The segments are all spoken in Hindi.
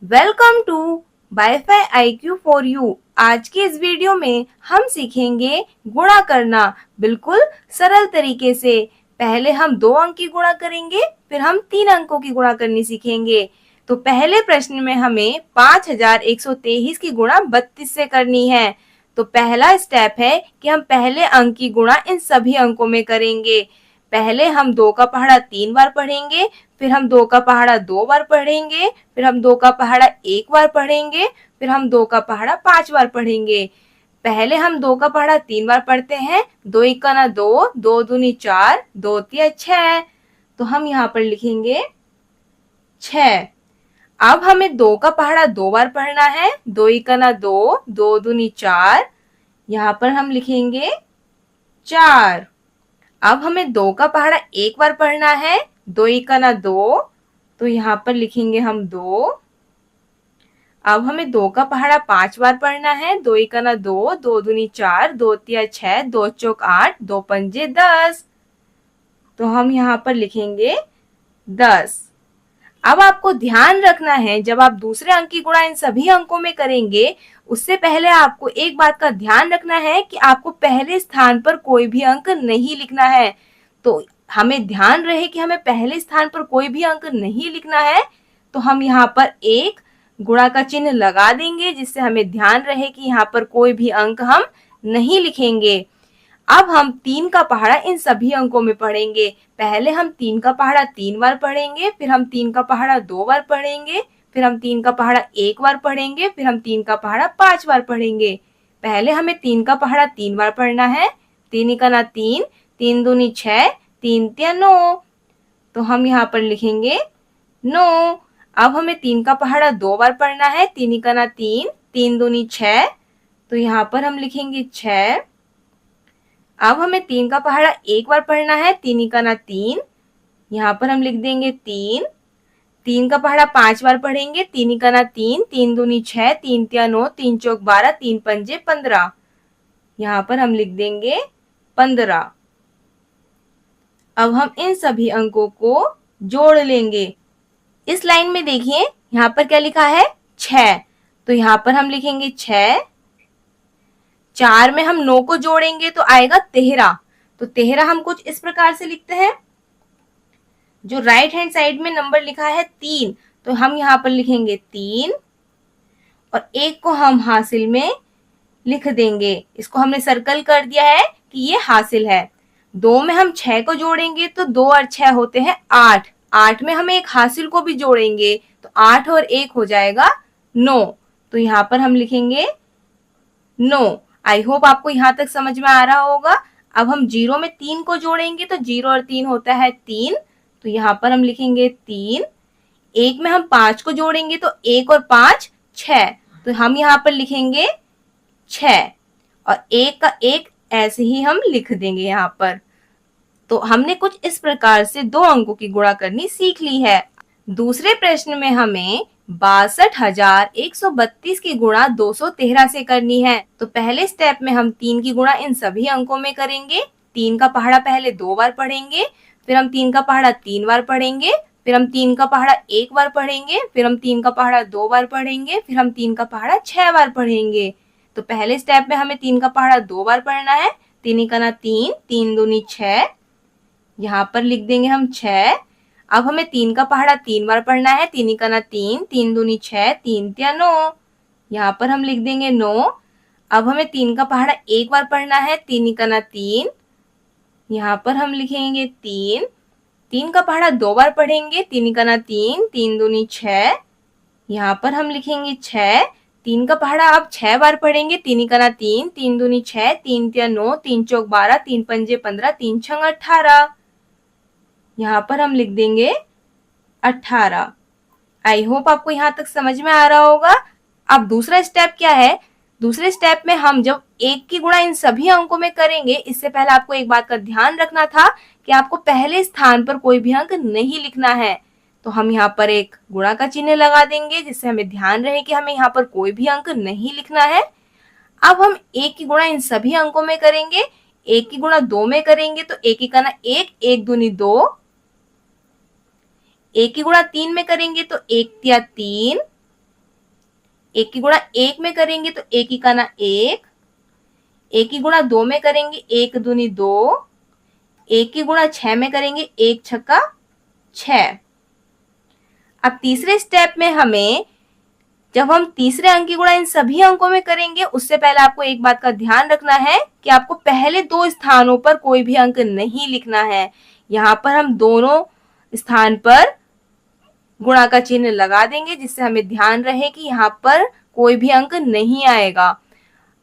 Welcome to wifi IQ for you. आज के इस वीडियो में हम सीखेंगे गुणा करना बिल्कुल सरल तरीके से। पहले हम 2 अंक की गुणा करेंगे, फिर हम 3 अंकों की गुणा करनी सीखेंगे। तो पहले प्रश्न में हमें 5123 की गुणा 32 से करनी है। तो पहला स्टेप है कि हम पहले अंक की गुणा इन सभी अंकों में करेंगे। पहले हम 2 का पहाड़ा 3 बार पढ़ेंगे, फिर हम 2 का पहाड़ा 2 बार पढ़ेंगे, फिर हम 2 का पहाड़ा 1 बार पढ़ेंगे, फिर हम 2 का पहाड़ा 5 बार पढ़ेंगे। पहले हम 2 का पहाड़ा 3 बार पढ़ते हैं। 2 इक्का ना 2, 2 दूनी 4, 2 तिया 6। तो हम यहाँ पर लिखेंगे 6। अब हमें 2 का पहाड़ा 2 बार पढ़ना है। 2 इक्का ना 2, 2 दूनी 4। यहाँ पर हम लिखेंगे 4। अब हमें 2 का पहाड़ा 1 बार पढ़ना है। 2 इक्का ना 2, तो यहाँ पर लिखेंगे हम 2। अब हमें 2 का पहाड़ा 5 बार पढ़ना है। 2 इक्का ना 2, 2 दूनी 4, 2 तिया 6, 2 चौक 8, 2 पंजे 10। तो हम यहाँ पर लिखेंगे 10। अब आपको ध्यान रखना है, जब आप दूसरे अंक की गुणा इन सभी अंकों में करेंगे, उससे पहले आपको एक बात का ध्यान रखना है कि आपको पहले स्थान पर कोई भी अंक नहीं लिखना है। तो हमें ध्यान रहे कि हमें पहले स्थान पर कोई भी अंक नहीं लिखना है। तो हम यहाँ पर एक गुणा का चिन्ह लगा देंगे, जिससे हमें ध्यान रहे कि यहाँ पर कोई भी अंक हम नहीं लिखेंगे। अब हम 3 का पहाड़ा इन सभी अंकों में पढ़ेंगे। पहले हम 3 का पहाड़ा 3 बार पढ़ेंगे, फिर हम 3 का पहाड़ा 2 बार पढ़ेंगे, फिर हम 3 का पहाड़ा 1 बार पढ़ेंगे, फिर हम 3 का पहाड़ा 5 बार पढ़ेंगे। पहले हमें 3 का पहाड़ा 3 बार पढ़ना है। 3 इक्का ना 3, 3 दूनी 6, 3 तिया 9। तो हम यहाँ पर लिखेंगे 9। अब हमें 3 का पहाड़ा 2 बार पढ़ना है। 3 इक्का ना 3, 3 दूनी 6, तो यहाँ पर हम लिखेंगे 6। अब हमें 3 का पहाड़ा 1 बार पढ़ना है। 3 इक्का ना 3, यहाँ पर हम लिख देंगे 3। 3 का पहाड़ा 5 बार पढ़ेंगे। 3 इक्का ना 3, 3 दूनी 6, 3 तिया 9, 3 चौक 12, 3 पंजे 15। यहाँ पर हम लिख देंगे 15। अब हम इन सभी अंकों को जोड़ लेंगे। इस लाइन में देखिए, यहाँ पर क्या लिखा है 6, तो यहाँ पर हम लिखेंगे 6। 4 में हम 9 को जोड़ेंगे तो आएगा 13। तो 13 हम कुछ इस प्रकार से लिखते हैं। जो राइट हैंड साइड में नंबर लिखा है 3, तो हम यहाँ पर लिखेंगे 3 और 1 को हम हासिल में लिख देंगे। इसको हमने सर्कल कर दिया है कि ये हासिल है। 2 में हम 6 को जोड़ेंगे तो 2 और 6 होते हैं 8। 8 में हम एक हासिल को भी जोड़ेंगे तो 8 और 1 हो जाएगा 9। तो यहाँ पर हम लिखेंगे 9। आई होप आपको यहाँ तक समझ में आ रहा होगा। अब हम 0 में 3 को जोड़ेंगे तो 0 और 3 होता है 3, तो यहाँ पर हम लिखेंगे 3। 1 में हम 5 को जोड़ेंगे तो 1 और 5 6, तो हम यहाँ पर लिखेंगे 6 और 1 का 1 ऐसे ही हम लिख देंगे यहाँ पर। तो हमने कुछ इस प्रकार से 2 अंकों की गुणा करनी सीख ली है। दूसरे प्रश्न में हमें 62,132 की गुणा 213 से करनी है। तो पहले स्टेप में हम 3 की गुणा इन सभी अंकों में करेंगे। 3 का पहाड़ा पहले 2 बार पढ़ेंगे, फिर हम 3 का पहाड़ा 3 बार पढ़ेंगे, फिर हम 3 का पहाड़ा 1 बार पढ़ेंगे, फिर हम 3 का पहाड़ा 2 बार पढ़ेंगे, फिर हम 3 का पहाड़ा 6 बार पढ़ेंगे। तो पहले स्टेप में हमें 3 का पहाड़ा 2 बार पढ़ना है। 3 इक्का ना 3, 3 दूनी 6, यहाँ पर लिख देंगे हम 6। अब हमें 3 का पहाड़ा 3 बार पढ़ना है। 3 इक्का ना 3, 3 दूनी 6, 3 तिया 9, यहाँ पर हम लिख देंगे 9। अब हमें 3 का पहाड़ा 1 बार पढ़ना है। 3 इक्का ना 3, यहाँ पर हम लिखेंगे 3। 3 का पहाड़ा 2 बार पढ़ेंगे। 3 इक्का ना 3, 3 दूनी 6, यहाँ पर हम लिखेंगे 6। 3 का पहाड़ा अब 6 बार पढ़ेंगे। 3 इक्का ना 3, 3 दूनी 6, 3 तिया 9, 3 चौक 12, 3 पंजे 15, 3 छंग 18, यहाँ पर हम लिख देंगे 18। आई होप आपको यहाँ तक समझ में आ रहा होगा। अब दूसरा स्टेप क्या है? दूसरे स्टेप में हम जब 1 की गुणा इन सभी अंकों में करेंगे, इससे पहले आपको एक बात का ध्यान रखना था कि आपको पहले स्थान पर कोई भी अंक नहीं लिखना है। तो हम यहाँ पर एक गुणा का चिन्ह लगा देंगे, जिससे हमें ध्यान रहे कि हमें यहाँ पर कोई भी अंक नहीं लिखना है। अब हम 1 की गुणा इन सभी अंकों में करेंगे। 1 की गुणा 2 में करेंगे तो 1 इक्का ना 1, 1 दूनी 2। 1 की गुणा 3 में करेंगे तो 1 तिया 3। एक की गुणा एक में करेंगे तो एक ही काना एक, एक की गुणा दो में करेंगे एक दूनी दो, एक की गुणा छह में करेंगे एक छक्का छह। अब तीसरे स्टेप में हमें जब हम तीसरे अंक की गुणा इन सभी अंकों में करेंगे, उससे पहले आपको एक बात का ध्यान रखना है कि आपको पहले दो स्थानों पर कोई भी अंक नहीं लिखना है। यहाँ पर हम दोनों स्थान पर गुणा का चिन्ह लगा देंगे, जिससे हमें ध्यान रहे कि यहाँ पर कोई भी अंक नहीं आएगा।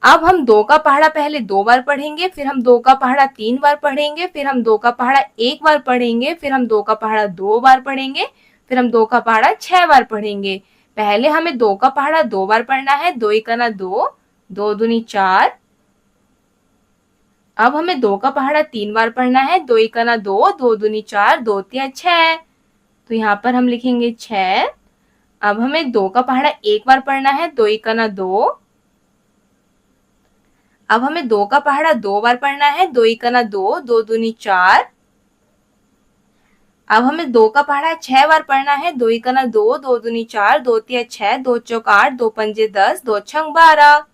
अब हम दो का पहाड़ा पहले दो बार पढ़ेंगे, फिर हम दो का पहाड़ा तीन बार पढ़ेंगे, फिर हम दो का पहाड़ा एक बार पढ़ेंगे, फिर हम दो का पहाड़ा दो बार पढ़ेंगे, फिर हम दो का पहाड़ा 6 बार पढ़ेंगे। पहले हमें दो का पहाड़ा दो बार पढ़ना है, दो एकना दो, दो दूनी चार। अब हमें दो का पहाड़ा तीन बार पढ़ना है, दो एकना दो, दो दूनी चार, दो तिया 6। तो यहाँ पर हम लिखेंगे 6। अब हमें दो का पहाड़ा एक बार पढ़ना है, दो एकना दो। अब हमें दो का पहाड़ा दो बार पढ़ना है, दो एकना दो, दो दूनी चार। अब हमें दो का पहाड़ा 6 बार पढ़ना है, दो एकना दो, दो दूनी चार, दो तिया 6, दो चौक 8, दो पंजे 10, दो छंग 12।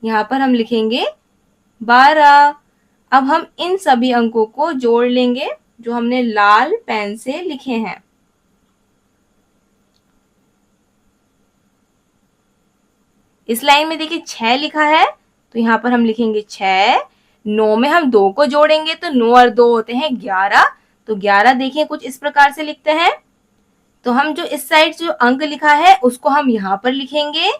यहाँ पर हम लिखेंगे 12। अब हम इन सभी अंकों को जोड़ लेंगे जो हमने लाल पेन से लिखे हैं। इस लाइन में देखिए 6 लिखा है, तो यहाँ पर हम लिखेंगे 6। 9 में हम 2 को जोड़ेंगे तो 9 और 2 होते हैं 11। तो 11 देखिए कुछ इस प्रकार से लिखते हैं। तो हम जो इस साइड जो अंक लिखा है उसको हम यहाँ पर लिखेंगे,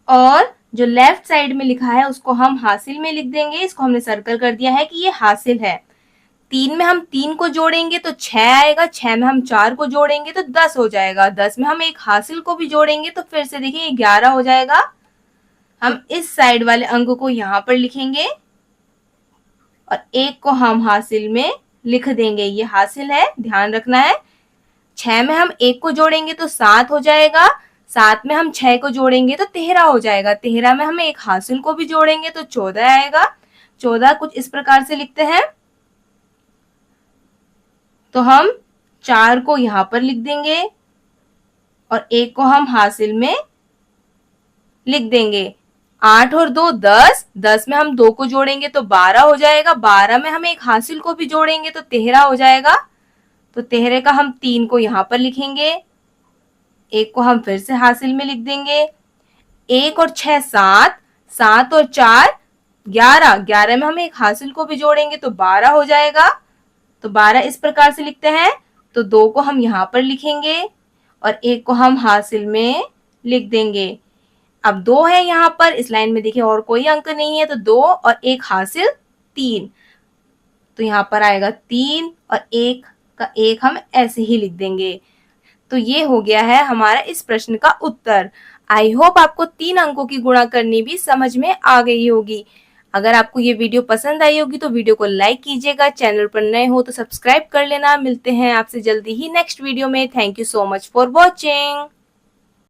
और जो लेफ्ट साइड में लिखा है उसको हम हासिल में लिख देंगे। इसको हमने सर्कल कर दिया है कि ये हासिल है। 3 में हम 3 को जोड़ेंगे तो 6 आएगा, 6 में हम 4 को जोड़ेंगे तो 10 हो जाएगा, 10 में हम एक हासिल को भी जोड़ेंगे तो फिर से देखिए 11 हो जाएगा। हम इस साइड वाले अंक को यहाँ पर लिखेंगे और एक को हम हासिल में लिख देंगे। ये हासिल है, ध्यान रखना है। 6 में हम एक को जोड़ेंगे तो 7 हो जाएगा, 7 में हम 6 को जोड़ेंगे तो 13 हो जाएगा, 13 में हम एक हासिल को भी जोड़ेंगे तो 14 आएगा। 14 कुछ इस प्रकार से लिखते हैं। तो हम 4 को यहाँ पर लिख देंगे और एक को हम हासिल में लिख देंगे। 8 और 2 10, 10 में हम 2 को जोड़ेंगे तो 12 हो जाएगा, 12 में हम एक हासिल को भी जोड़ेंगे तो 13 हो जाएगा। तो 13 का हम 3 को यहाँ पर लिखेंगे, एक को हम फिर से हासिल में लिख देंगे। 1 और 6 7, 7 और 4 11, 11 में हम एक हासिल को भी जोड़ेंगे तो 12 हो जाएगा। तो 12 इस प्रकार से लिखते हैं। तो 2 को हम यहाँ पर लिखेंगे और एक को हम हासिल में लिख देंगे। अब 2 है यहाँ पर, इस लाइन में देखिए और कोई अंक नहीं है, तो 2 और एक हासिल 3। तो यहाँ पर आएगा 3 और एक का एक हम ऐसे ही लिख देंगे। तो ये हो गया है हमारा इस प्रश्न का उत्तर। आई होप आपको 3 अंकों की गुणा करनी भी समझ में आ गई होगी। अगर आपको ये वीडियो पसंद आई होगी तो वीडियो को लाइक कीजिएगा, चैनल पर नए हो तो सब्सक्राइब कर लेना। मिलते हैं आपसे जल्दी ही नेक्स्ट वीडियो में। Thank you so much for watching.